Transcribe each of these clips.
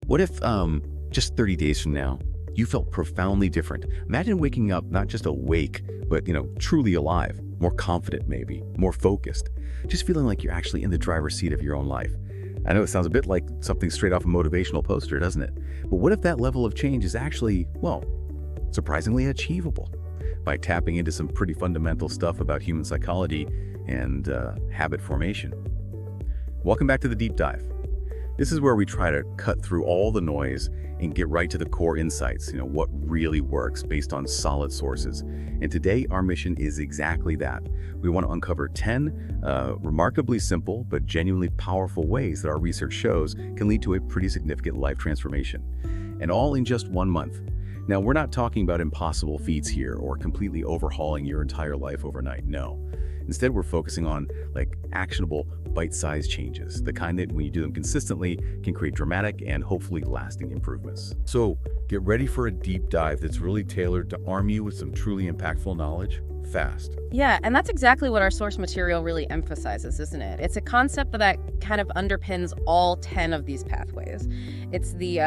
What if, just 30 days from now, you felt profoundly different? Imagine waking up not just awake, but, truly alive, more confident maybe, more focused, just feeling like you're actually in the driver's seat of your own life. I know it sounds a bit like something straight off a motivational poster, doesn't it? But what if that level of change is actually, well, surprisingly achievable by tapping into some pretty fundamental stuff about human psychology and habit formation? Welcome back to the Deep Dive. This is where we try to cut through all the noise and get right to the core insights, what really works based on solid sources. And today, our mission is exactly that. We want to uncover 10 remarkably simple but genuinely powerful ways that our research shows can lead to a pretty significant life transformation. And all in just 1 month. Now, we're not talking about impossible feats here or completely overhauling your entire life overnight, no. Instead, we're focusing on actionable, bite-sized changes, the kind that when you do them consistently can create dramatic and hopefully lasting improvements. So get ready for a deep dive that's really tailored to arm you with some truly impactful knowledge fast. Yeah, and that's exactly what our source material really emphasizes, isn't it? It's a concept that kind of underpins all 10 of these pathways. It's the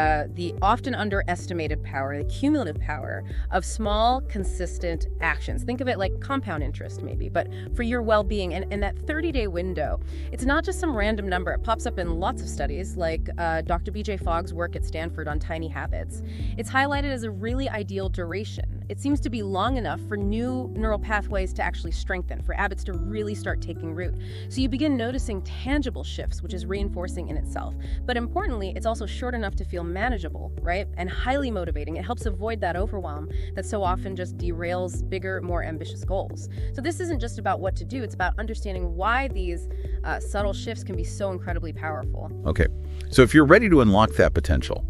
often underestimated power, the cumulative power of small, consistent actions. Think of it like compound interest, maybe, but for your well-being. And that 30-day window, it's not just some random number. It pops up in lots of studies, like Dr. B.J. Fogg's work at Stanford on tiny habits. It's highlighted as a really ideal duration. It seems to be long enough for new neural pathways to actually strengthen, for habits to really start taking root. So you begin noticing tangible shifts, which is reinforcing in itself. But importantly, it's also short enough to feel manageable, right? And highly motivating. It helps avoid that overwhelm that so often just derails bigger, more ambitious goals. So this isn't just about what to do, it's about understanding why these subtle shifts can be so incredibly powerful. Okay, so if you're ready to unlock that potential,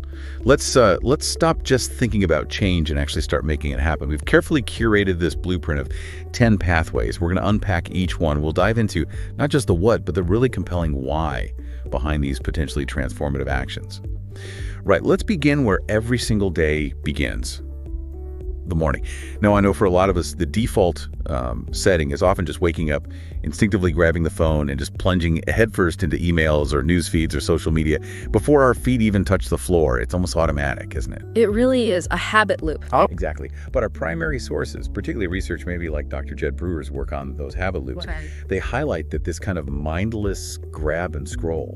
let's stop just thinking about change and actually start making it happen. We've carefully curated this blueprint of 10 pathways. We're going to unpack each one. We'll dive into not just the what, but the really compelling why behind these potentially transformative actions. Right, let's begin where every single day begins. The morning. Now, I know for a lot of us, the default setting is often just waking up, instinctively grabbing the phone and just plunging headfirst into emails or news feeds or social media before our feet even touch the floor. It's almost automatic, isn't it? It really is a habit loop. Exactly. But our primary sources, particularly research maybe like Dr. Jed Brewer's work on those habit loops, they highlight that this kind of mindless grab and scroll,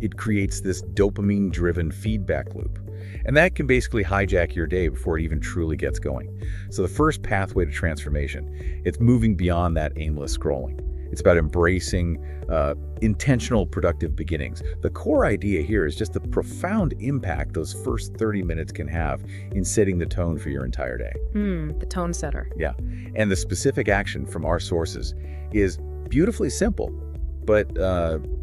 it creates this dopamine-driven feedback loop. And that can basically hijack your day before it even truly gets going. So the first pathway to transformation, it's moving beyond that aimless scrolling. It's about embracing intentional, productive beginnings. The core idea here is just the profound impact those first 30 minutes can have in setting the tone for your entire day. The tone setter. Yeah. And the specific action from our sources is beautifully simple, but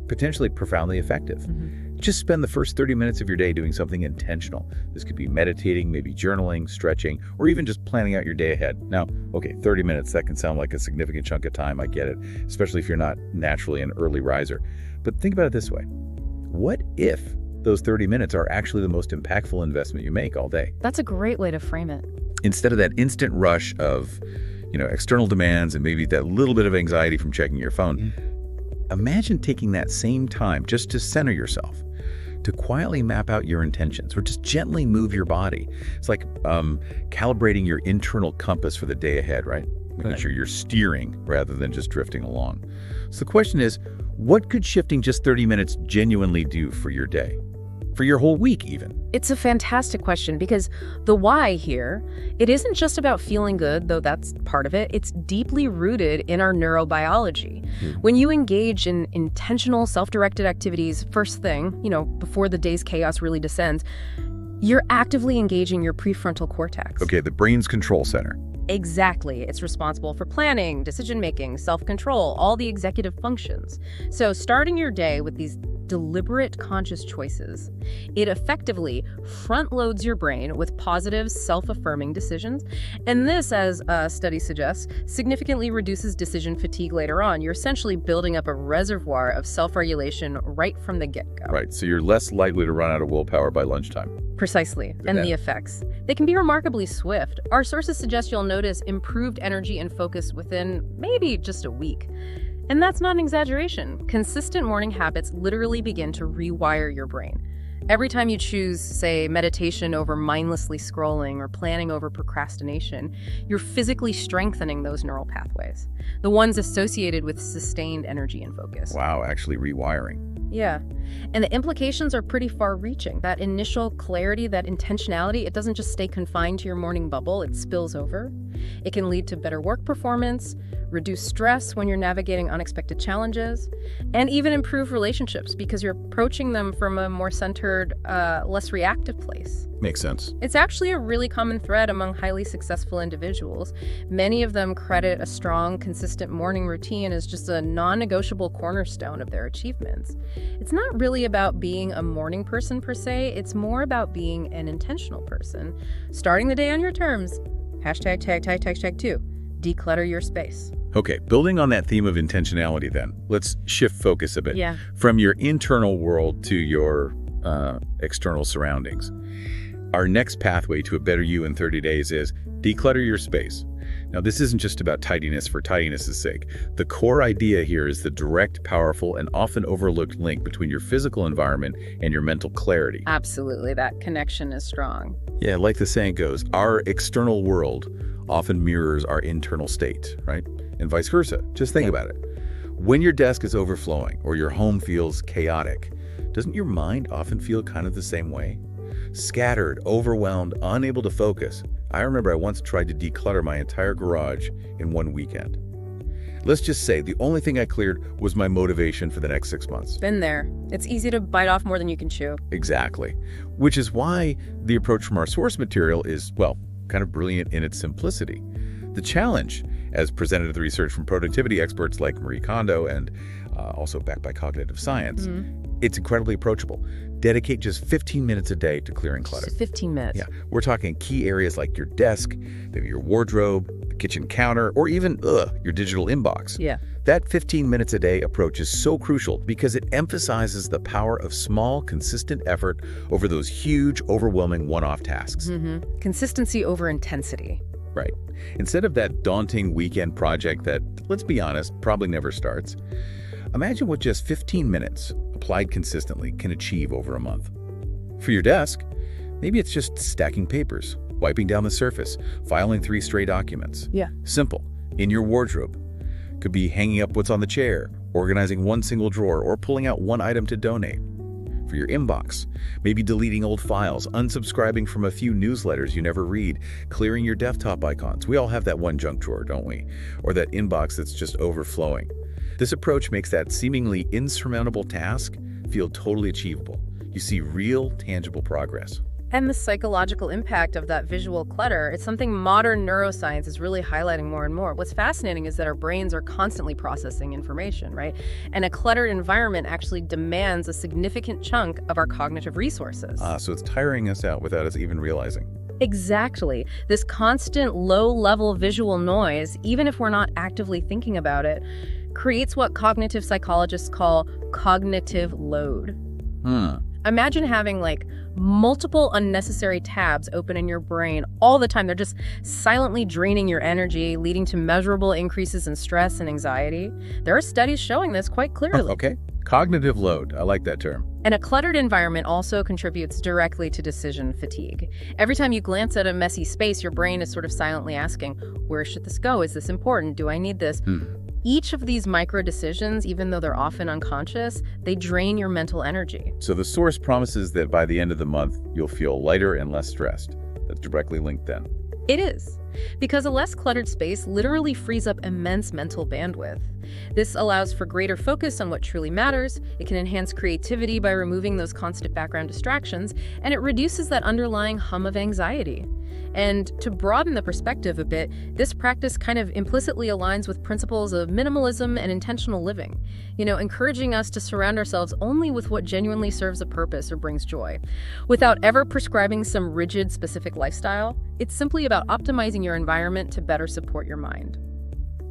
potentially profoundly effective. Just spend the first 30 minutes of your day doing something intentional. This could be meditating, maybe journaling, stretching, or even just planning out your day ahead. Now, okay, 30 minutes, that can sound like a significant chunk of time, I get it, especially if you're not naturally an early riser. But think about it this way. What if those 30 minutes are actually the most impactful investment you make all day? That's a great way to frame it. Instead of that instant rush of, external demands and maybe that little bit of anxiety from checking your phone, imagine taking that same time just to center yourself, to quietly map out your intentions or just gently move your body. It's like calibrating your internal compass for the day ahead, right? Making sure you're steering rather than just drifting along. So the question is, what could shifting just 30 minutes genuinely do for your day? For your whole week even? It's a fantastic question because the why here, it isn't just about feeling good, though that's part of it. It's deeply rooted in our neurobiology. When you engage in intentional, self-directed activities first thing, before the day's chaos really descends, you're actively engaging your prefrontal cortex. Okay, the brain's control center. Exactly. It's responsible for planning, decision-making, self-control, all the executive functions. So starting your day with these deliberate, conscious choices, it effectively front-loads your brain with positive, self-affirming decisions. And this, as a study suggests, significantly reduces decision fatigue later on. You're essentially building up a reservoir of self-regulation right from the get-go. Right, so you're less likely to run out of willpower by lunchtime. Precisely. And the effects. They can be remarkably swift. Our sources suggest you'll notice improved energy and focus within maybe just a week. And that's not an exaggeration. Consistent morning habits literally begin to rewire your brain. Every time you choose, say, meditation over mindlessly scrolling or planning over procrastination, you're physically strengthening those neural pathways, the ones associated with sustained energy and focus. Wow, actually rewiring. Yeah. And the implications are pretty far-reaching. That initial clarity, that intentionality, it doesn't just stay confined to your morning bubble, it spills over. It can lead to better work performance, reduce stress when you're navigating unexpected challenges, and even improve relationships because you're approaching them from a more centered, less reactive place. Makes sense. It's actually a really common thread among highly successful individuals. Many of them credit a strong, consistent morning routine as just a non-negotiable cornerstone of their achievements. It's not really about being a morning person per se, it's more about being an intentional person. Starting the day on your terms. #2. Declutter your space. Okay, building on that theme of intentionality then, let's shift focus a bit. Yeah. From your internal world to your external surroundings. Our next pathway to a better you in 30 days is declutter your space. Now, this isn't just about tidiness for tidiness' sake. The core idea here is the direct, powerful, and often overlooked link between your physical environment and your mental clarity. Absolutely, that connection is strong. Yeah, like the saying goes, our external world often mirrors our internal state, right? And vice versa. Just think about it. When your desk is overflowing or your home feels chaotic, doesn't your mind often feel kind of the same way? Scattered, overwhelmed, unable to focus. I remember I once tried to declutter my entire garage in one weekend. Let's just say the only thing I cleared was my motivation for the next 6 months. Been there. It's easy to bite off more than you can chew. Exactly. Which is why the approach from our source material is, well, kind of brilliant in its simplicity. The challenge, as presented in the research from productivity experts like Marie Kondo and also backed by cognitive science, it's incredibly approachable. Dedicate just 15 minutes a day to clearing clutter. Just 15 minutes. Yeah, we're talking key areas like your desk, maybe your wardrobe, the kitchen counter, or even your digital inbox. Yeah. That 15 minutes a day approach is so crucial because it emphasizes the power of small, consistent effort over those huge, overwhelming one-off tasks. Consistency over intensity. Right. Instead of that daunting weekend project that, let's be honest, probably never starts, imagine what just 15 minutes applied consistently can achieve over a month. For your desk, maybe it's just stacking papers, wiping down the surface, filing 3 stray documents. Yeah. Simple. In your wardrobe, could be hanging up what's on the chair, organizing one single drawer, or pulling out one item to donate. For your inbox, maybe deleting old files, unsubscribing from a few newsletters you never read, clearing your desktop icons. We all have that one junk drawer, don't we? Or that inbox that's just overflowing. This approach makes that seemingly insurmountable task feel totally achievable. You see real, tangible progress. And the psychological impact of that visual clutter, it's something modern neuroscience is really highlighting more and more. What's fascinating is that our brains are constantly processing information, right? And a cluttered environment actually demands a significant chunk of our cognitive resources. So it's tiring us out without us even realizing. Exactly. This constant low-level visual noise, even if we're not actively thinking about it, creates what cognitive psychologists call cognitive load. Imagine having multiple unnecessary tabs open in your brain all the time. They're just silently draining your energy, leading to measurable increases in stress and anxiety. There are studies showing this quite clearly. Okay. Cognitive load. I like that term. And a cluttered environment also contributes directly to decision fatigue. Every time you glance at a messy space, your brain is sort of silently asking, where should this go? Is this important? Do I need this? Each of these micro decisions, even though they're often unconscious, they drain your mental energy. So the source promises that by the end of the month, you'll feel lighter and less stressed. That's directly linked then. It is, because a less cluttered space literally frees up immense mental bandwidth. This allows for greater focus on what truly matters, it can enhance creativity by removing those constant background distractions, and it reduces that underlying hum of anxiety. And to broaden the perspective a bit, this practice kind of implicitly aligns with principles of minimalism and intentional living, encouraging us to surround ourselves only with what genuinely serves a purpose or brings joy. Without ever prescribing some rigid, specific lifestyle, it's simply about optimizing your environment to better support your mind.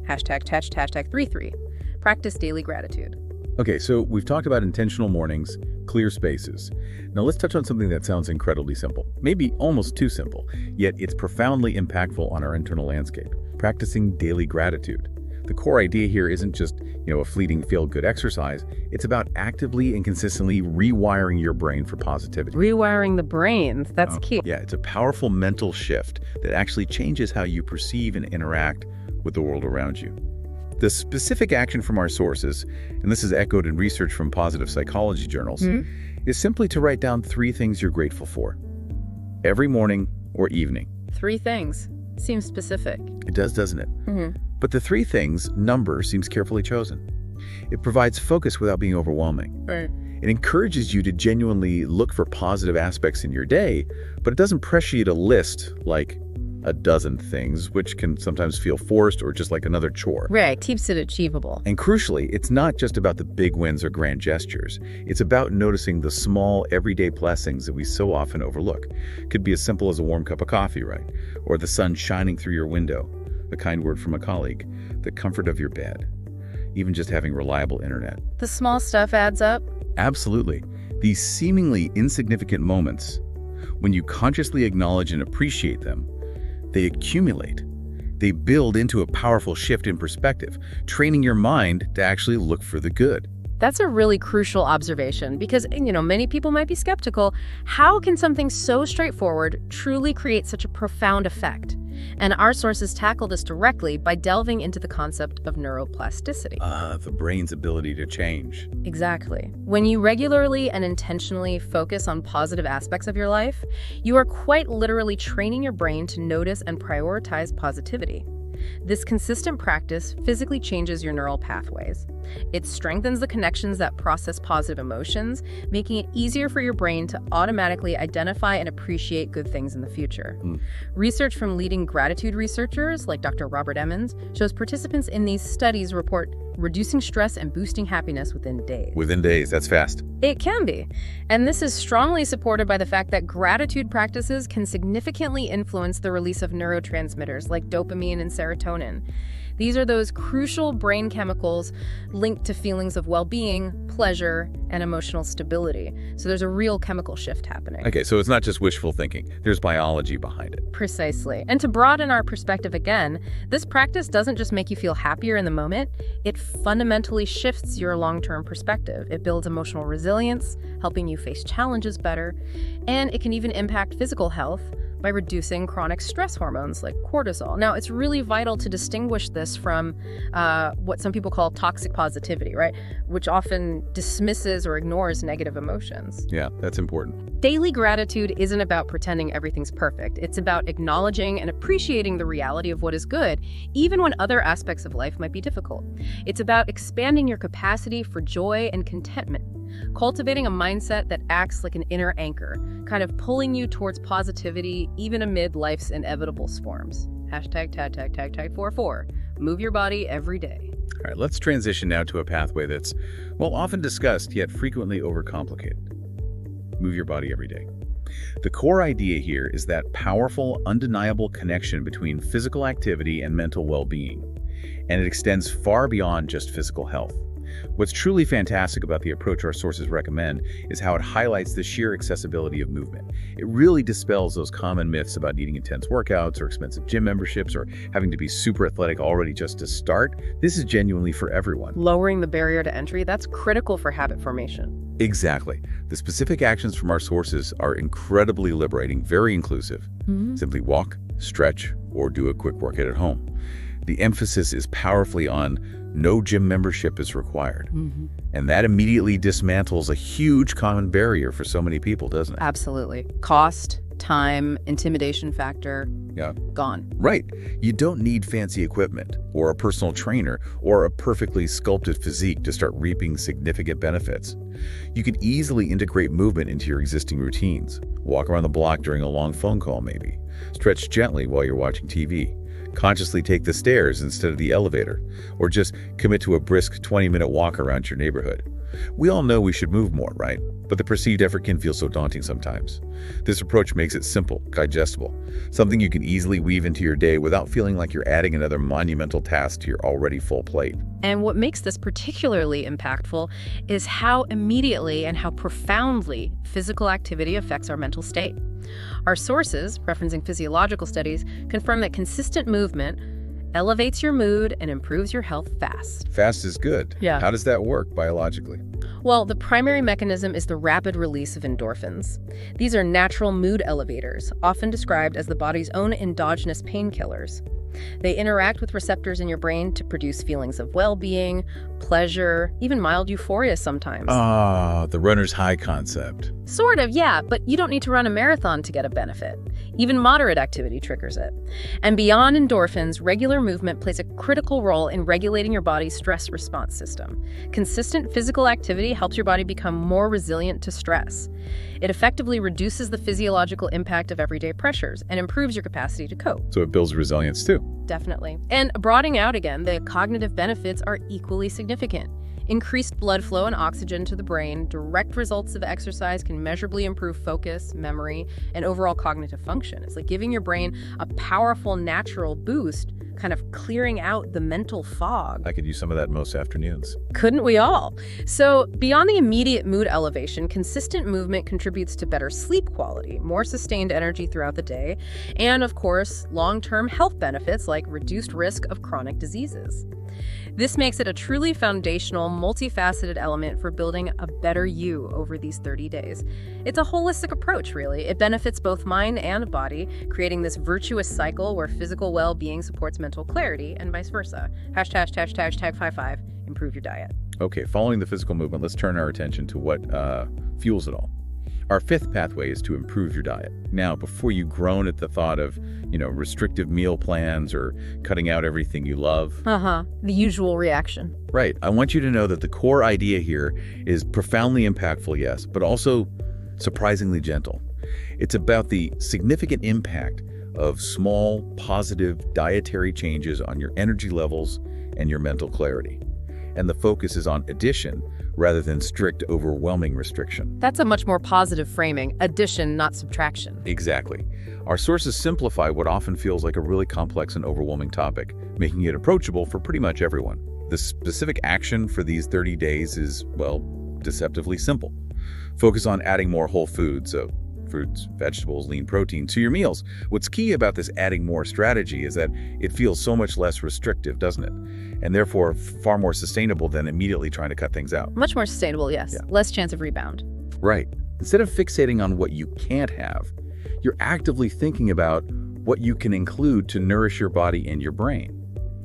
#33. Practice daily gratitude. Okay, so we've talked about intentional mornings, clear spaces. Now let's touch on something that sounds incredibly simple, maybe almost too simple, yet it's profoundly impactful on our internal landscape, practicing daily gratitude. The core idea here isn't just, a fleeting feel-good exercise. It's about actively and consistently rewiring your brain for positivity. Rewiring the brain, that's key. Yeah, it's a powerful mental shift that actually changes how you perceive and interact with the world around you. The specific action from our sources, and this is echoed in research from positive psychology journals, is simply to write down 3 things you're grateful for every morning or evening. 3 things. Seems specific. It does, doesn't it? But the 3 things number seems carefully chosen. It provides focus without being overwhelming. Right. It encourages you to genuinely look for positive aspects in your day, but it doesn't pressure you to list like a dozen things, which can sometimes feel forced or just like another chore. Right, keeps it achievable. And crucially, it's not just about the big wins or grand gestures. It's about noticing the small, everyday blessings that we so often overlook. Could be as simple as a warm cup of coffee, right? Or the sun shining through your window, a kind word from a colleague, the comfort of your bed, even just having reliable internet. The small stuff adds up? Absolutely. These seemingly insignificant moments, when you consciously acknowledge and appreciate them, they accumulate. They build into a powerful shift in perspective, training your mind to actually look for the good. That's a really crucial observation because, many people might be skeptical. How can something so straightforward truly create such a profound effect? And our sources tackle this directly by delving into the concept of neuroplasticity. The brain's ability to change. Exactly. When you regularly and intentionally focus on positive aspects of your life, you are quite literally training your brain to notice and prioritize positivity. This consistent practice physically changes your neural pathways. It strengthens the connections that process positive emotions, making it easier for your brain to automatically identify and appreciate good things in the future. Research from leading gratitude researchers like Dr. Robert Emmons shows participants in these studies report reducing stress and boosting happiness within days. Within days, that's fast. It can be. And this is strongly supported by the fact that gratitude practices can significantly influence the release of neurotransmitters like dopamine and serotonin. These are those crucial brain chemicals linked to feelings of well-being, pleasure, and emotional stability. So there's a real chemical shift happening. Okay, so it's not just wishful thinking. There's biology behind it. Precisely. And to broaden our perspective again, this practice doesn't just make you feel happier in the moment, it fundamentally shifts your long-term perspective. It builds emotional resilience, helping you face challenges better, and it can even impact physical health by reducing chronic stress hormones like cortisol. Now, it's really vital to distinguish this from what some people call toxic positivity, right? Which often dismisses or ignores negative emotions. Yeah, that's important. Daily gratitude isn't about pretending everything's perfect. It's about acknowledging and appreciating the reality of what is good, even when other aspects of life might be difficult. It's about expanding your capacity for joy and contentment, cultivating a mindset that acts like an inner anchor, kind of pulling you towards positivity even amid life's inevitable storms. #tag 44. Move your body every day. All right, let's transition now to a pathway that's, often discussed, yet frequently overcomplicated. Move your body every day. The core idea here is that powerful, undeniable connection between physical activity and mental well-being, and it extends far beyond just physical health. What's truly fantastic about the approach our sources recommend is how it highlights the sheer accessibility of movement. It really dispels those common myths about needing intense workouts or expensive gym memberships or having to be super athletic already just to start. This is genuinely for everyone. Lowering the barrier to entry, that's critical for habit formation. Exactly. The specific actions from our sources are incredibly liberating, very inclusive. Simply walk, stretch, or do a quick workout at home. The emphasis is powerfully on no gym membership is required. And that immediately dismantles a huge common barrier for so many people, doesn't it? Absolutely. Cost, time, intimidation factor, gone. Right. You don't need fancy equipment or a personal trainer or a perfectly sculpted physique to start reaping significant benefits. You can easily integrate movement into your existing routines. Walk around the block during a long phone call, maybe. Stretch gently while you're watching TV. Consciously take the stairs instead of the elevator, or just commit to a brisk 20-minute walk around your neighborhood. We all know we should move more, right? But the perceived effort can feel so daunting sometimes. This approach makes it simple, digestible, something you can easily weave into your day without feeling like you're adding another monumental task to your already full plate. And what makes this particularly impactful is how immediately and how profoundly physical activity affects our mental state. Our sources, referencing physiological studies, confirm that consistent movement elevates your mood, and improves your health fast. Fast is good. Yeah. How does that work biologically? Well, the primary mechanism is the rapid release of endorphins. These are natural mood elevators, often described as the body's own endogenous painkillers. They interact with receptors in your brain to produce feelings of well-being, pleasure, even mild euphoria sometimes. Ah, the runner's high concept. Sort of, yeah, but you don't need to run a marathon to get a benefit. Even moderate activity triggers it. And beyond endorphins, regular movement plays a critical role in regulating your body's stress response system. Consistent physical activity helps your body become more resilient to stress. It effectively reduces the physiological impact of everyday pressures and improves your capacity to cope. So it builds resilience too. Definitely. And broadening out again, the cognitive benefits are equally significant. Increased blood flow and oxygen to the brain, direct results of exercise can measurably improve focus, memory, and overall cognitive function. It's like giving your brain a powerful natural boost, kind of clearing out the mental fog. I could use some of that most afternoons. Couldn't we all? So beyond the immediate mood elevation, consistent movement contributes to better sleep quality, more sustained energy throughout the day, and of course, long-term health benefits like reduced risk of chronic diseases. This makes it a truly foundational, multifaceted element for building a better you over these 30 days. It's a holistic approach, really. It benefits both mind and body, creating this virtuous cycle where physical well-being supports mental clarity and vice versa. Hashtag 55, improve your diet. Okay, following the physical movement, let's turn our attention to what fuels it all. Our fifth pathway is to improve your diet. Now, before you groan at the thought of, restrictive meal plans or cutting out everything you love. The usual reaction. Right. I want you to know that the core idea here is profoundly impactful, yes, but also surprisingly gentle. It's about the significant impact of small, positive dietary changes on your energy levels and your mental clarity. And the focus is on addition rather than strict, overwhelming restriction. That's a much more positive framing. Addition, not subtraction. Exactly. Our sources simplify what often feels like a really complex and overwhelming topic, making it approachable for pretty much everyone. The specific action for these 30 days is, well, deceptively simple. Focus on adding more whole foods, so fruits, vegetables, lean protein, to your meals. What's key about this adding more strategy is that it feels so much less restrictive, doesn't it? And therefore far more sustainable than immediately trying to cut things out. Much more sustainable, yes. Yeah. Less chance of rebound. Right. Instead of fixating on what you can't have, you're actively thinking about what you can include to nourish your body and your brain.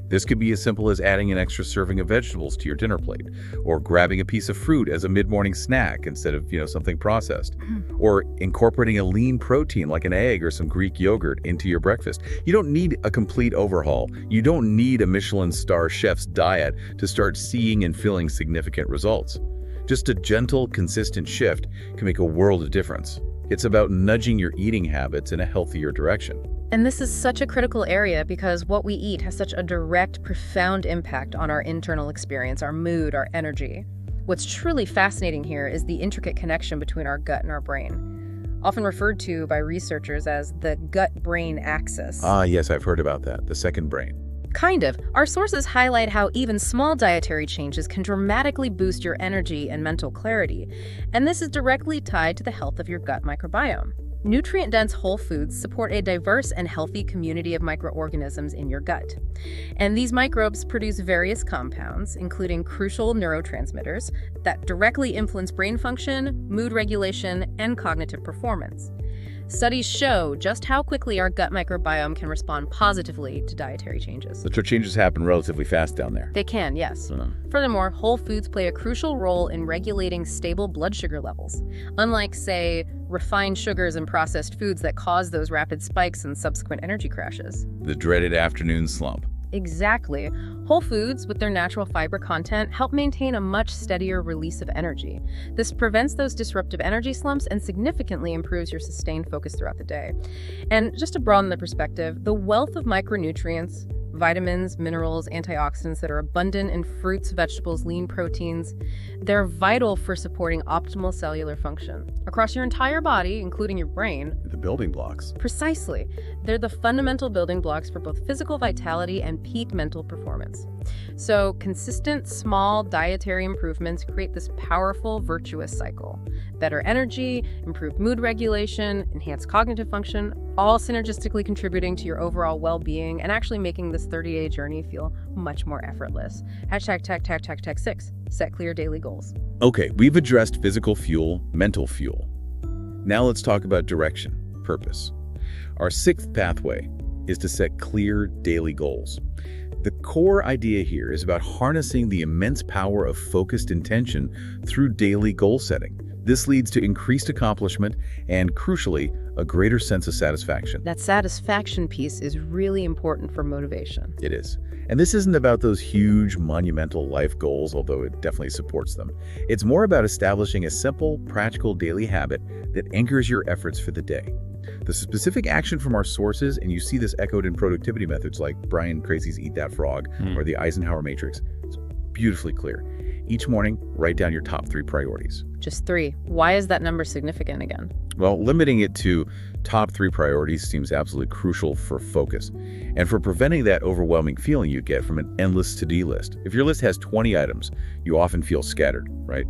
This could be as simple as adding an extra serving of vegetables to your dinner plate, or grabbing a piece of fruit as a mid-morning snack instead of, something processed, or incorporating a lean protein like an egg or some Greek yogurt into your breakfast. You don't need a complete overhaul. You don't need a Michelin star chef's diet to start seeing and feeling significant results. Just a gentle, consistent shift can make a world of difference. It's about nudging your eating habits in a healthier direction. And this is such a critical area because what we eat has such a direct, profound impact on our internal experience, our mood, our energy. What's truly fascinating here is the intricate connection between our gut and our brain, often referred to by researchers as the gut-brain axis. Ah, yes, I've heard about that, the second brain. Kind of. Our sources highlight how even small dietary changes can dramatically boost your energy and mental clarity, and this is directly tied to the health of your gut microbiome. Nutrient-dense whole foods support a diverse and healthy community of microorganisms in your gut. And these microbes produce various compounds, including crucial neurotransmitters that directly influence brain function, mood regulation, and cognitive performance. Studies show just how quickly our gut microbiome can respond positively to dietary changes. The changes happen relatively fast down there. They can, yes. Furthermore, whole foods play a crucial role in regulating stable blood sugar levels, unlike, say, refined sugars and processed foods that cause those rapid spikes and subsequent energy crashes. The dreaded afternoon slump. Exactly. Whole foods, with their natural fiber content, help maintain a much steadier release of energy. This prevents those disruptive energy slumps and significantly improves your sustained focus throughout the day. And just to broaden the perspective, the wealth of micronutrients, vitamins, minerals, antioxidants that are abundant in fruits, vegetables, lean proteins, they're vital for supporting optimal cellular function across your entire body, including your brain. The building blocks. Precisely. They're the fundamental building blocks for both physical vitality and peak mental performance. So consistent, small dietary improvements create this powerful, virtuous cycle. Better energy, improved mood regulation, enhanced cognitive function, all synergistically contributing to your overall well-being and actually making this 30-day journey feel much more effortless. Hashtag 6. Set clear daily goals. Okay, we've addressed physical fuel, mental fuel. Now let's talk about direction, purpose. Our sixth pathway is to set clear daily goals. The core idea here is about harnessing the immense power of focused intention through daily goal setting. This leads to increased accomplishment and, crucially, a greater sense of satisfaction. That satisfaction piece is really important for motivation. It is. And this isn't about those huge, monumental life goals, although it definitely supports them. It's more about establishing a simple, practical daily habit that anchors your efforts for the day. The specific action from our sources, and you see this echoed in productivity methods like Brian Tracy's Eat That Frog or the Eisenhower Matrix, it's beautifully clear. Each morning, write down your top 3 priorities. Just 3. Why is that number significant again? Well, limiting it to top 3 priorities seems absolutely crucial for focus and for preventing that overwhelming feeling you get from an endless to-do list. If your list has 20 items, you often feel scattered, right?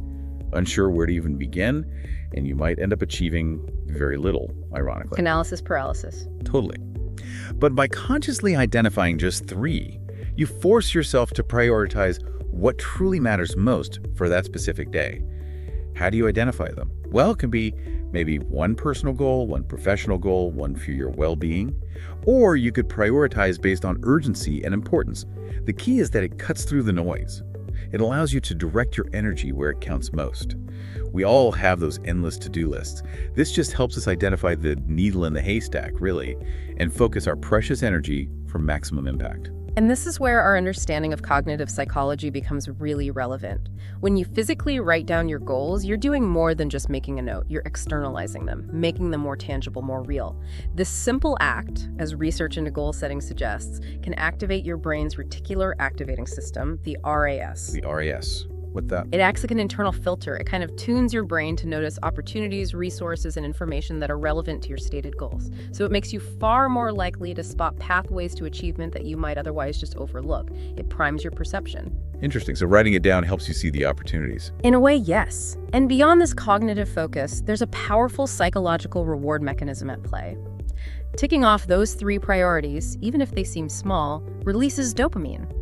Unsure where to even begin, and you might end up achieving very little, ironically. Analysis paralysis. Totally. But by consciously identifying just 3, you force yourself to prioritize what truly matters most for that specific day. How do you identify them? Well, it can be maybe one personal goal, one professional goal, one for your well-being, or you could prioritize based on urgency and importance. The key is that it cuts through the noise. It allows you to direct your energy where it counts most. We all have those endless to-do lists. This just helps us identify the needle in the haystack, really, and focus our precious energy for maximum impact. And this is where our understanding of cognitive psychology becomes really relevant. When you physically write down your goals, you're doing more than just making a note. You're externalizing them, making them more tangible, more real. This simple act, as research into goal setting suggests, can activate your brain's reticular activating system, the RAS. The RAS. What's that? It acts like an internal filter. It kind of tunes your brain to notice opportunities, resources, and information that are relevant to your stated goals. So it makes you far more likely to spot pathways to achievement that you might otherwise just overlook. It primes your perception. Interesting. So writing it down helps you see the opportunities. In a way, yes. And beyond this cognitive focus, there's a powerful psychological reward mechanism at play. Ticking off those 3 priorities, even if they seem small, releases dopamine.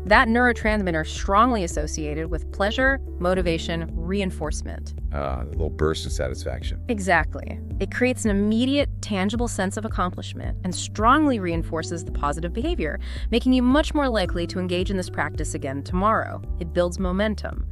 That neurotransmitter strongly associated with pleasure, motivation, reinforcement. A little burst of satisfaction. Exactly. It creates an immediate, tangible sense of accomplishment and strongly reinforces the positive behavior, making you much more likely to engage in this practice again tomorrow. It builds momentum.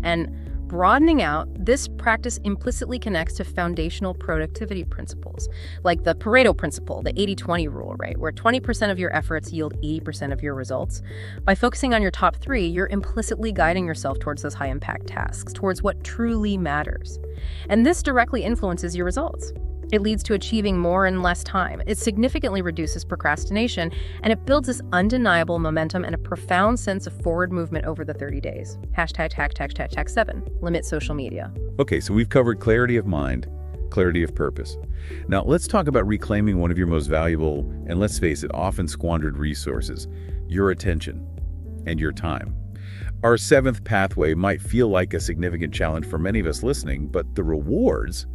And broadening out, this practice implicitly connects to foundational productivity principles, like the Pareto principle, the 80-20 rule, right, where 20% of your efforts yield 80% of your results. By focusing on your top 3, you're implicitly guiding yourself towards those high-impact tasks, towards what truly matters. And this directly influences your results. It leads to achieving more in less time. It significantly reduces procrastination, and it builds this undeniable momentum and a profound sense of forward movement over the 30 days. Hashtag 7. Limit social media. Okay, so we've covered clarity of mind, clarity of purpose. Now let's talk about reclaiming one of your most valuable, and let's face it, often squandered resources, your attention and your time. Our 7th pathway might feel like a significant challenge for many of us listening, but the rewards,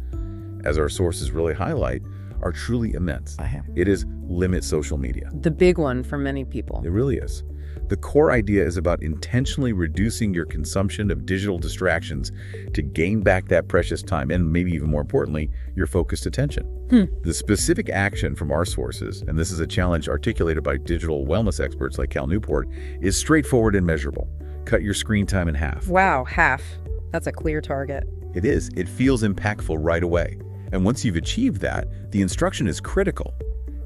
as our sources really highlight, are truly immense. It is limit social media. The big one for many people. It really is. The core idea is about intentionally reducing your consumption of digital distractions to gain back that precious time and, maybe even more importantly, your focused attention. The specific action from our sources, and this is a challenge articulated by digital wellness experts like Cal Newport, is straightforward and measurable. Cut your screen time in half. Wow, half. That's a clear target. It is. It feels impactful right away. And once you've achieved that, the instruction is critical.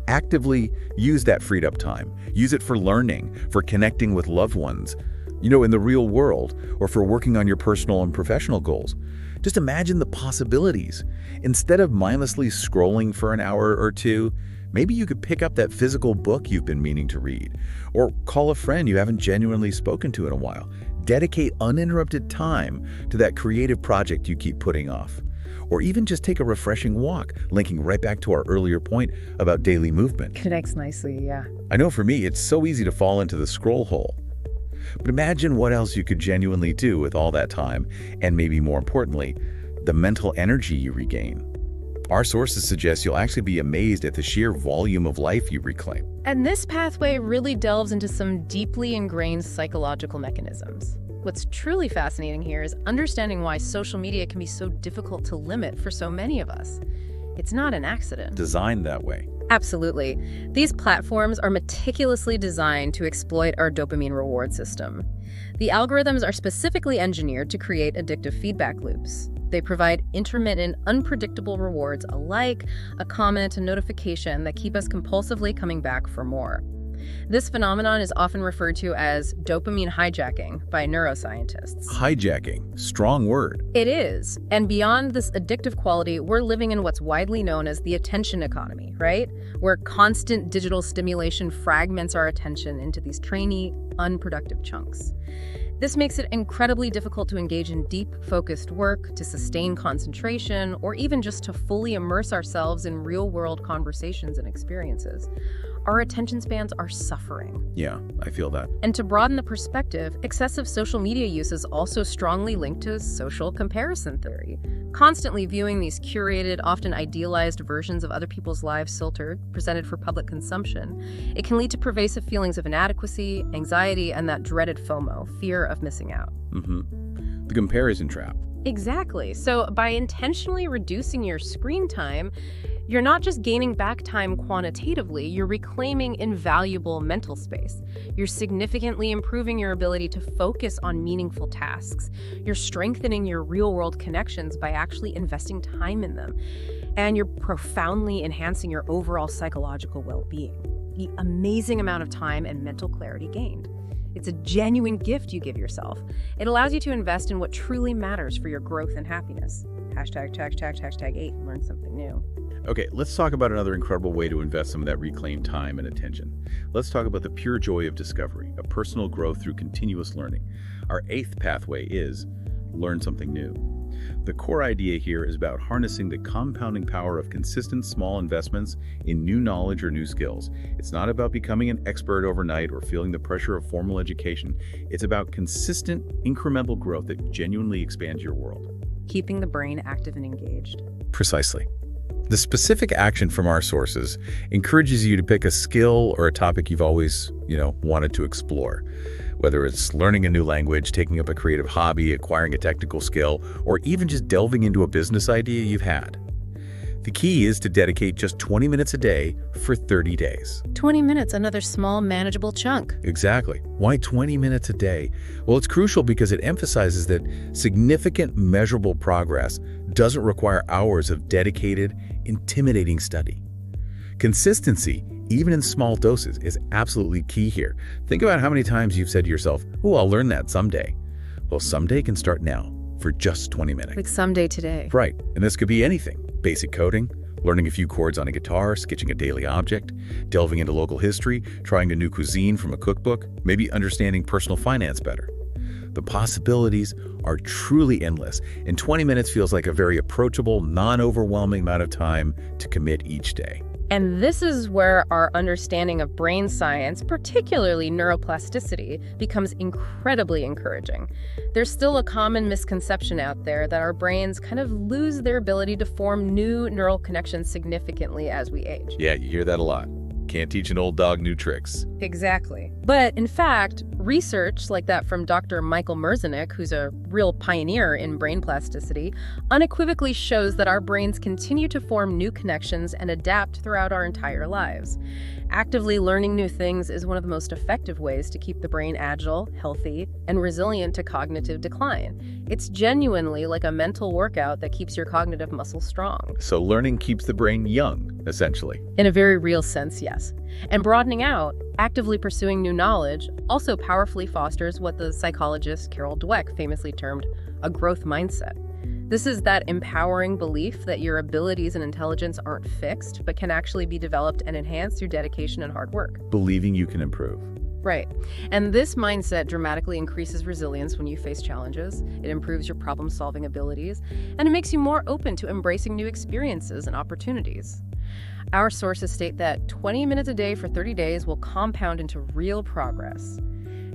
Actively use that freed up time. Use it for learning, for connecting with loved ones, in the real world, or for working on your personal and professional goals. Just imagine the possibilities. Instead of mindlessly scrolling for an hour or 2, maybe you could pick up that physical book you've been meaning to read, or call a friend you haven't genuinely spoken to in a while. Dedicate uninterrupted time to that creative project you keep putting off. Or even just take a refreshing walk, linking right back to our earlier point about daily movement. Connects nicely, yeah. I know for me, it's so easy to fall into the scroll hole. But imagine what else you could genuinely do with all that time, and maybe more importantly, the mental energy you regain. Our sources suggest you'll actually be amazed at the sheer volume of life you reclaim. And this pathway really delves into some deeply ingrained psychological mechanisms. What's truly fascinating here is understanding why social media can be so difficult to limit for so many of us. It's not an accident. Designed that way. Absolutely. These platforms are meticulously designed to exploit our dopamine reward system. The algorithms are specifically engineered to create addictive feedback loops. They provide intermittent, unpredictable rewards, a like, a comment, a notification that keep us compulsively coming back for more. This phenomenon is often referred to as dopamine hijacking by neuroscientists. Hijacking. Strong word. It is. And beyond this addictive quality, we're living in what's widely known as the attention economy, right? Where constant digital stimulation fragments our attention into these trainy, unproductive chunks. This makes it incredibly difficult to engage in deep, focused work, to sustain concentration, or even just to fully immerse ourselves in real-world conversations and experiences. Our attention spans are suffering. Yeah, I feel that. And to broaden the perspective, excessive social media use is also strongly linked to social comparison theory. Constantly viewing these curated, often idealized versions of other people's lives filtered, presented for public consumption, it can lead to pervasive feelings of inadequacy, anxiety, and that dreaded FOMO, fear of missing out. The comparison trap. Exactly. So by intentionally reducing your screen time, you're not just gaining back time quantitatively, you're reclaiming invaluable mental space. You're significantly improving your ability to focus on meaningful tasks. You're strengthening your real-world connections by actually investing time in them. And you're profoundly enhancing your overall psychological well-being. The amazing amount of time and mental clarity gained. It's a genuine gift you give yourself. It allows you to invest in what truly matters for your growth and happiness. #8, learn something new. Okay, let's talk about another incredible way to invest some of that reclaimed time and attention. Let's talk about the pure joy of discovery, a personal growth through continuous learning. Our 8th pathway is learn something new. The core idea here is about harnessing the compounding power of consistent small investments in new knowledge or new skills. It's not about becoming an expert overnight or feeling the pressure of formal education. It's about consistent, incremental growth that genuinely expands your world. Keeping the brain active and engaged. Precisely. The specific action from our sources encourages you to pick a skill or a topic you've always, wanted to explore. Whether it's learning a new language, taking up a creative hobby, acquiring a technical skill, or even just delving into a business idea you've had. The key is to dedicate just 20 minutes a day for 30 days. 20 minutes, another small, manageable chunk. Exactly. Why 20 minutes a day? Well, it's crucial because it emphasizes that significant, measurable progress doesn't require hours of dedicated, intimidating study. Consistency, even in small doses, is absolutely key here. Think about how many times you've said to yourself, "Oh, I'll learn that someday." Well, someday can start now for just 20 minutes. Like someday today. Right. And this could be anything. Basic coding, learning a few chords on a guitar, sketching a daily object, delving into local history, trying a new cuisine from a cookbook, maybe understanding personal finance better. The possibilities are truly endless, and 20 minutes feels like a very approachable, non-overwhelming amount of time to commit each day. And this is where our understanding of brain science, particularly neuroplasticity, becomes incredibly encouraging. There's still a common misconception out there that our brains kind of lose their ability to form new neural connections significantly as we age. Yeah, you hear that a lot. Can't teach an old dog new tricks. Exactly. But in fact, research like that from Dr. Michael Merzenich, who's a real pioneer in brain plasticity, unequivocally shows that our brains continue to form new connections and adapt throughout our entire lives. Actively learning new things is one of the most effective ways to keep the brain agile, healthy, and resilient to cognitive decline. It's genuinely like a mental workout that keeps your cognitive muscles strong. So learning keeps the brain young, essentially. In a very real sense, yes. And broadening out, actively pursuing new knowledge, also powerfully fosters what the psychologist Carol Dweck famously termed a growth mindset. This is that empowering belief that your abilities and intelligence aren't fixed, but can actually be developed and enhanced through dedication and hard work. Believing you can improve. Right. And this mindset dramatically increases resilience when you face challenges. It improves your problem-solving abilities, and it makes you more open to embracing new experiences and opportunities. Our sources state that 20 minutes a day for 30 days will compound into real progress.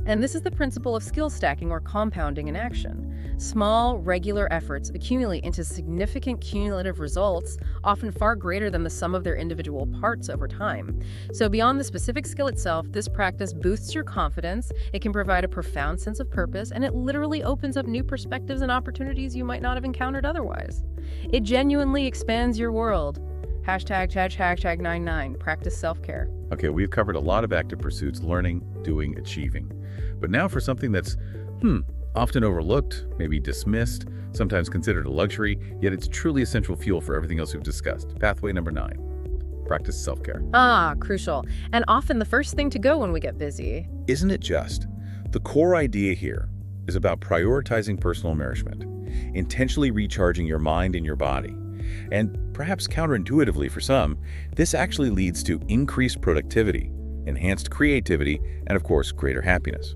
And this is the principle of skill stacking or compounding in action. Small, regular efforts accumulate into significant cumulative results, often far greater than the sum of their individual parts over time. So beyond the specific skill itself, this practice boosts your confidence, it can provide a profound sense of purpose, and it literally opens up new perspectives and opportunities you might not have encountered otherwise. It genuinely expands your world. Hashtag 99, practice self-care. Okay, we've covered a lot of active pursuits: learning, doing, achieving. But now for something that's, often overlooked, maybe dismissed, sometimes considered a luxury, yet it's truly essential fuel for everything else we've discussed. Pathway number 9, practice self-care. Crucial. And often the first thing to go when we get busy. Isn't it just? The core idea here is about prioritizing personal nourishment, intentionally recharging your mind and your body. And perhaps counterintuitively for some, this actually leads to increased productivity, enhanced creativity, and of course, greater happiness.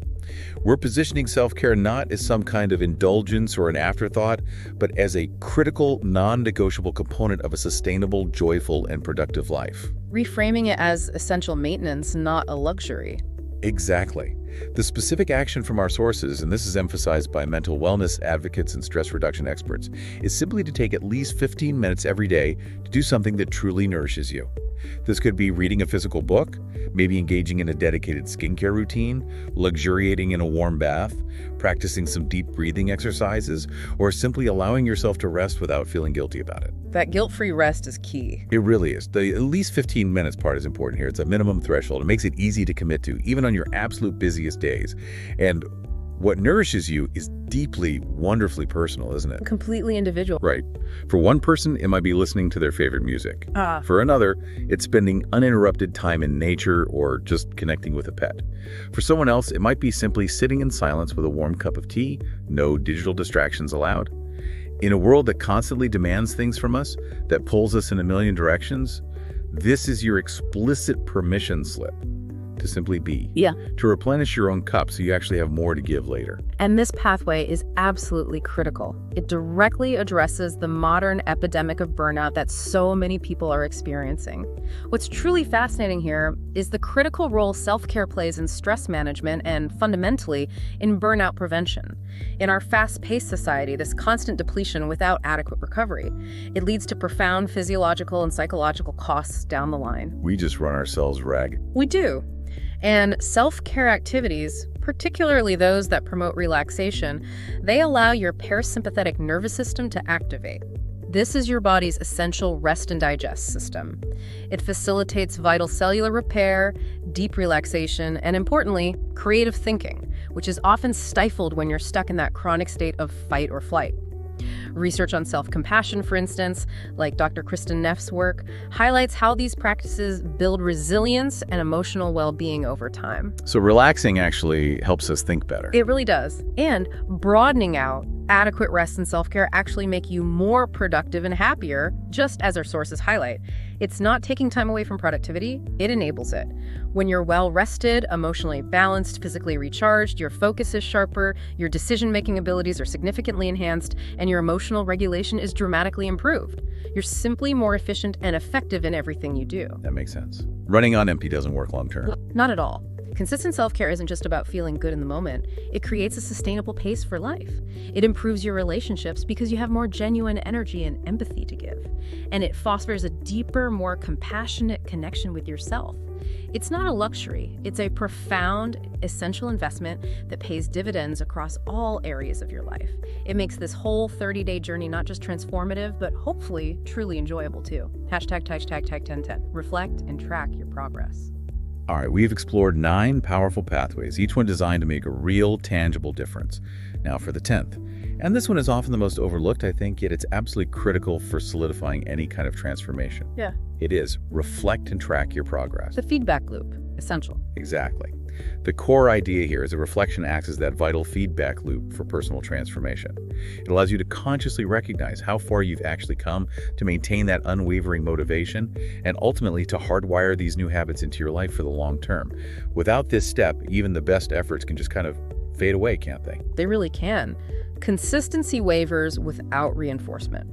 We're positioning self-care not as some kind of indulgence or an afterthought, but as a critical, non-negotiable component of a sustainable, joyful, and productive life. Reframing it as essential maintenance, not a luxury. Exactly. The specific action from our sources, and this is emphasized by mental wellness advocates and stress reduction experts, is simply to take at least 15 minutes every day to do something that truly nourishes you. This could be reading a physical book, maybe engaging in a dedicated skincare routine, luxuriating in a warm bath, practicing some deep breathing exercises, or simply allowing yourself to rest without feeling guilty about it. That guilt-free rest is key. It really is. The at least 15 minutes part is important here. It's a minimum threshold. It makes it easy to commit to, even on your absolute busiest days. And what nourishes you is deeply, wonderfully personal, isn't it? Completely individual. Right. For one person, it might be listening to their favorite music. Ah. For another, it's spending uninterrupted time in nature or just connecting with a pet. For someone else, it might be simply sitting in silence with a warm cup of tea, no digital distractions allowed. In a world that constantly demands things from us, that pulls us in a million directions, this is your explicit permission slip to simply be. Yeah. To replenish your own cup so you actually have more to give later. And this pathway is absolutely critical. It directly addresses the modern epidemic of burnout that so many people are experiencing. What's truly fascinating here is the critical role self-care plays in stress management and, fundamentally, in burnout prevention. In our fast-paced society, this constant depletion without adequate recovery, it leads to profound physiological and psychological costs down the line. We just run ourselves ragged. We do. And self-care activities, particularly those that promote relaxation, they allow your parasympathetic nervous system to activate. This is your body's essential rest and digest system. It facilitates vital cellular repair, deep relaxation, and importantly, creative thinking, which is often stifled when you're stuck in that chronic state of fight or flight. Research on self-compassion, for instance, like Dr. Kristen Neff's work, highlights how these practices build resilience and emotional well-being over time. So relaxing actually helps us think better. It really does. And broadening out adequate rest and self-care actually make you more productive and happier, just as our sources highlight. It's not taking time away from productivity, it enables it. When you're well-rested, emotionally balanced, physically recharged, your focus is sharper, your decision-making abilities are significantly enhanced, and your emotional regulation is dramatically improved. You're simply more efficient and effective in everything you do. That makes sense. Running on empty doesn't work long term. Not at all. Consistent self-care isn't just about feeling good in the moment. It creates a sustainable pace for life. It improves your relationships because you have more genuine energy and empathy to give. And it fosters a deeper, more compassionate connection with yourself. It's not a luxury. It's a profound, essential investment that pays dividends across all areas of your life. It makes this whole 30-day journey not just transformative, but hopefully truly enjoyable too. Hashtag 1010. Reflect and track your progress. All right, we've explored 9 powerful pathways, each one designed to make a real, tangible difference. Now for the 10th. And this one is often the most overlooked, I think, yet it's absolutely critical for solidifying any kind of transformation. Yeah. It is reflect and track your progress. The feedback loop, essential. Exactly. The core idea here is that reflection acts as that vital feedback loop for personal transformation. It allows you to consciously recognize how far you've actually come, to maintain that unwavering motivation, and ultimately to hardwire these new habits into your life for the long term. Without this step, even the best efforts can just kind of fade away, can't they? They really can. Consistency wavers without reinforcement.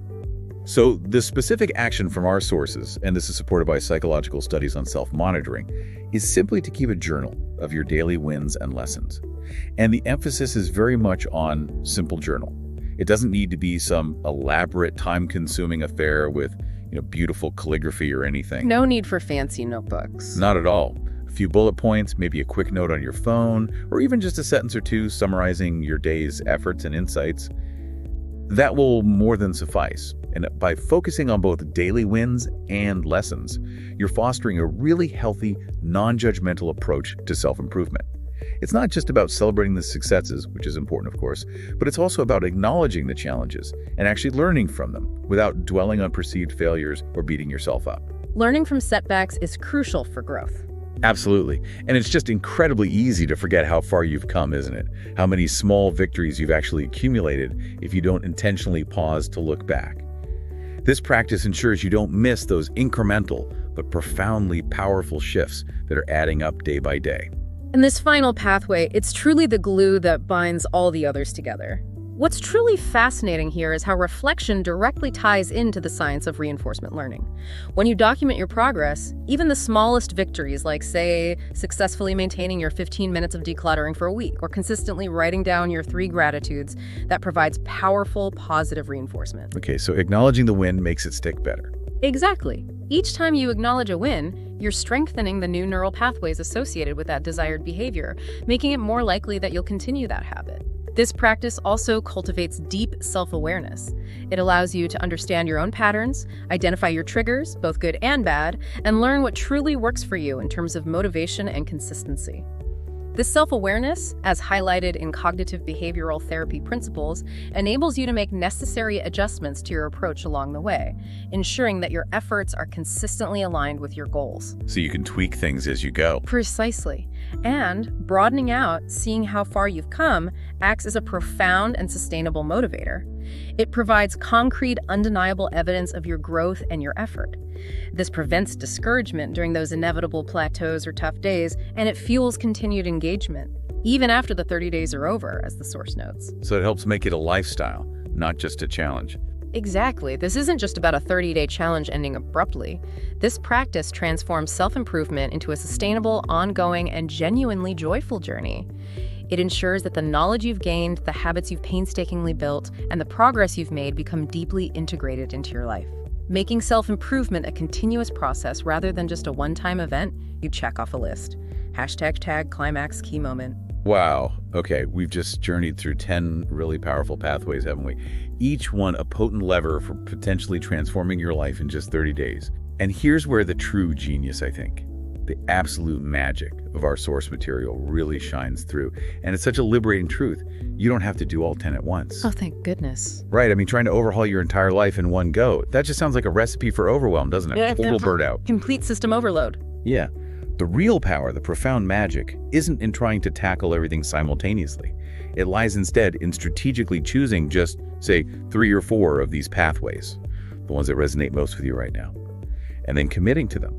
So the specific action from our sources, and this is supported by psychological studies on self-monitoring, is simply to keep a journal of your daily wins and lessons. And the emphasis is very much on simple journal. It doesn't need to be some elaborate, time-consuming affair with, beautiful calligraphy or anything. No need for fancy notebooks. Not at all. A few bullet points, maybe a quick note on your phone, or even just a sentence or two summarizing your day's efforts and insights. That will more than suffice. And by focusing on both daily wins and lessons, you're fostering a really healthy, non-judgmental approach to self-improvement. It's not just about celebrating the successes, which is important, of course, but it's also about acknowledging the challenges and actually learning from them without dwelling on perceived failures or beating yourself up. Learning from setbacks is crucial for growth. Absolutely. And it's just incredibly easy to forget how far you've come, isn't it? How many small victories you've actually accumulated if you don't intentionally pause to look back. This practice ensures you don't miss those incremental but profoundly powerful shifts that are adding up day by day. And this final pathway, it's truly the glue that binds all the others together. What's truly fascinating here is how reflection directly ties into the science of reinforcement learning. When you document your progress, even the smallest victories, like, say, successfully maintaining your 15 minutes of decluttering for a week, or consistently writing down your 3 gratitudes, that provides powerful, positive reinforcement. Okay, so acknowledging the win makes it stick better. Exactly. Each time you acknowledge a win, you're strengthening the new neural pathways associated with that desired behavior, making it more likely that you'll continue that habit. This practice also cultivates deep self-awareness. It allows you to understand your own patterns, identify your triggers, both good and bad, and learn what truly works for you in terms of motivation and consistency. This self-awareness, as highlighted in cognitive behavioral therapy principles, enables you to make necessary adjustments to your approach along the way, ensuring that your efforts are consistently aligned with your goals. So you can tweak things as you go. Precisely. And broadening out, seeing how far you've come, acts as a profound and sustainable motivator. It provides concrete, undeniable evidence of your growth and your effort. This prevents discouragement during those inevitable plateaus or tough days, and it fuels continued engagement, even after the 30 days are over, as the source notes. So it helps make it a lifestyle, not just a challenge. Exactly. This isn't just about a 30-day challenge ending abruptly. This practice transforms self-improvement into a sustainable, ongoing, and genuinely joyful journey. It ensures that the knowledge you've gained, the habits you've painstakingly built, and the progress you've made become deeply integrated into your life, making self-improvement a continuous process rather than just a one-time event you check off a list. #tag climax key moment. Wow. Okay, we've just journeyed through 10 really powerful pathways, haven't we? Each one a potent lever for potentially transforming your life in just 30 days. And here's where the true genius, I think, the absolute magic of our source material really shines through. And it's such a liberating truth. You don't have to do all 10 at once. Oh, thank goodness. Right. I mean, trying to overhaul your entire life in one go, that just sounds like a recipe for overwhelm, doesn't it? Total burnout. Complete system overload. Yeah. The real power, the profound magic, isn't in trying to tackle everything simultaneously. It lies instead in strategically choosing just, say, 3 or 4 of these pathways, the ones that resonate most with you right now, and then committing to them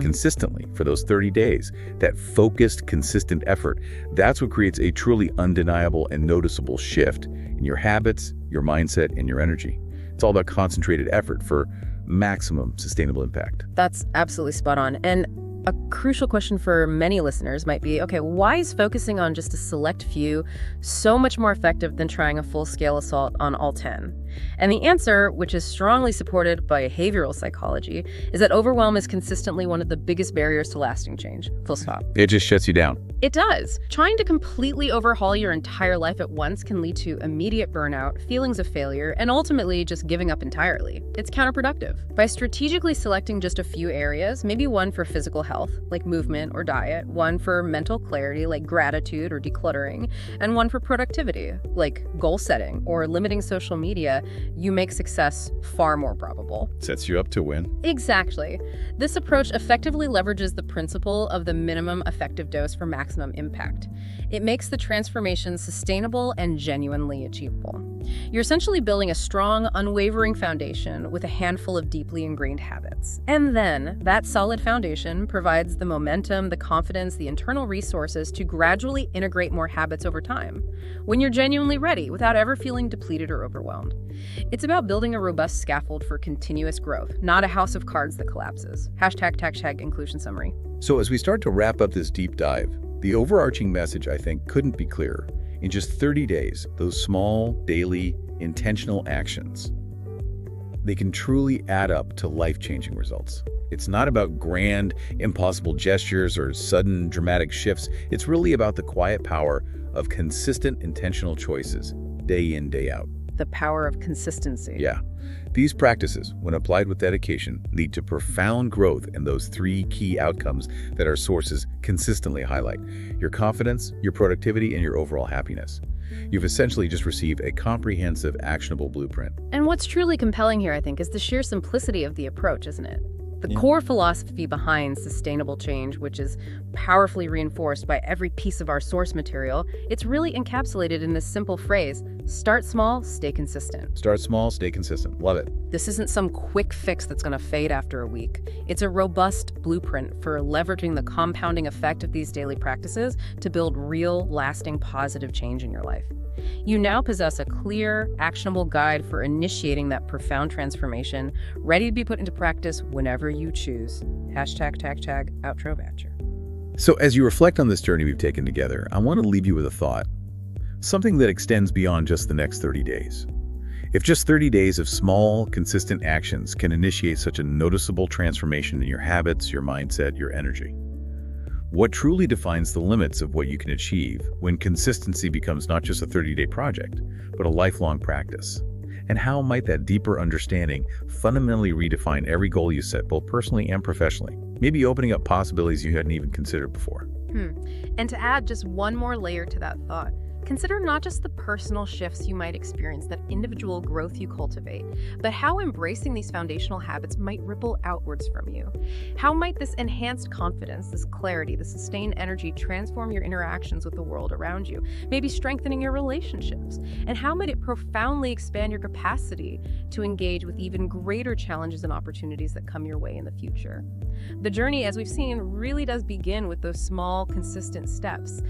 consistently for those 30 days. That focused, consistent effort, that's what creates a truly undeniable and noticeable shift in your habits, your mindset, and your energy. It's all about concentrated effort for maximum sustainable impact. That's absolutely spot on. And a crucial question for many listeners might be, okay, why is focusing on just a select few so much more effective than trying a full-scale assault on all 10? And the answer, which is strongly supported by behavioral psychology, is that overwhelm is consistently one of the biggest barriers to lasting change. Full stop. It just shuts you down. It does. Trying to completely overhaul your entire life at once can lead to immediate burnout, feelings of failure, and ultimately just giving up entirely. It's counterproductive. By strategically selecting just a few areas, maybe one for physical health, like movement or diet, one for mental clarity, like gratitude or decluttering, and one for productivity, like goal setting or limiting social media, you make success far more probable. Sets you up to win. Exactly. This approach effectively leverages the principle of the minimum effective dose for maximum impact. It makes the transformation sustainable and genuinely achievable. You're essentially building a strong, unwavering foundation with a handful of deeply ingrained habits. And then, that solid foundation provides the momentum, the confidence, the internal resources to gradually integrate more habits over time, when you're genuinely ready without ever feeling depleted or overwhelmed. It's about building a robust scaffold for continuous growth, not a house of cards that collapses. ## inclusion summary. So as we start to wrap up this deep dive, the overarching message, I think, couldn't be clearer. In just 30 days, those small, daily, intentional actions, they can truly add up to life-changing results. It's not about grand, impossible gestures or sudden, dramatic shifts. It's really about the quiet power of consistent, intentional choices, day in, day out. The power of consistency. Yeah. These practices, when applied with dedication, lead to profound growth in those 3 key outcomes that our sources consistently highlight: your confidence, your productivity, and your overall happiness. You've essentially just received a comprehensive, actionable blueprint. And what's truly compelling here, I think, is the sheer simplicity of the approach, isn't it? The core philosophy behind sustainable change, which is powerfully reinforced by every piece of our source material, it's really encapsulated in this simple phrase: start small, stay consistent. Start small, stay consistent. Love it. This isn't some quick fix that's going to fade after a week. It's a robust blueprint for leveraging the compounding effect of these daily practices to build real, lasting, positive change in your life. You now possess a clear, actionable guide for initiating that profound transformation, ready to be put into practice whenever you choose. #, outro batcher. So as you reflect on this journey we've taken together, I want to leave you with a thought. Something that extends beyond just the next 30 days. If just 30 days of small, consistent actions can initiate such a noticeable transformation in your habits, your mindset, your energy, what truly defines the limits of what you can achieve when consistency becomes not just a 30-day project, but a lifelong practice? And how might that deeper understanding fundamentally redefine every goal you set, both personally and professionally, maybe opening up possibilities you hadn't even considered before? And to add just one more layer to that thought, consider not just the personal shifts you might experience, that individual growth you cultivate, but how embracing these foundational habits might ripple outwards from you. How might this enhanced confidence, this clarity, this sustained energy transform your interactions with the world around you, maybe strengthening your relationships? And how might it profoundly expand your capacity to engage with even greater challenges and opportunities that come your way in the future? The journey, as we've seen, really does begin with those small, consistent steps.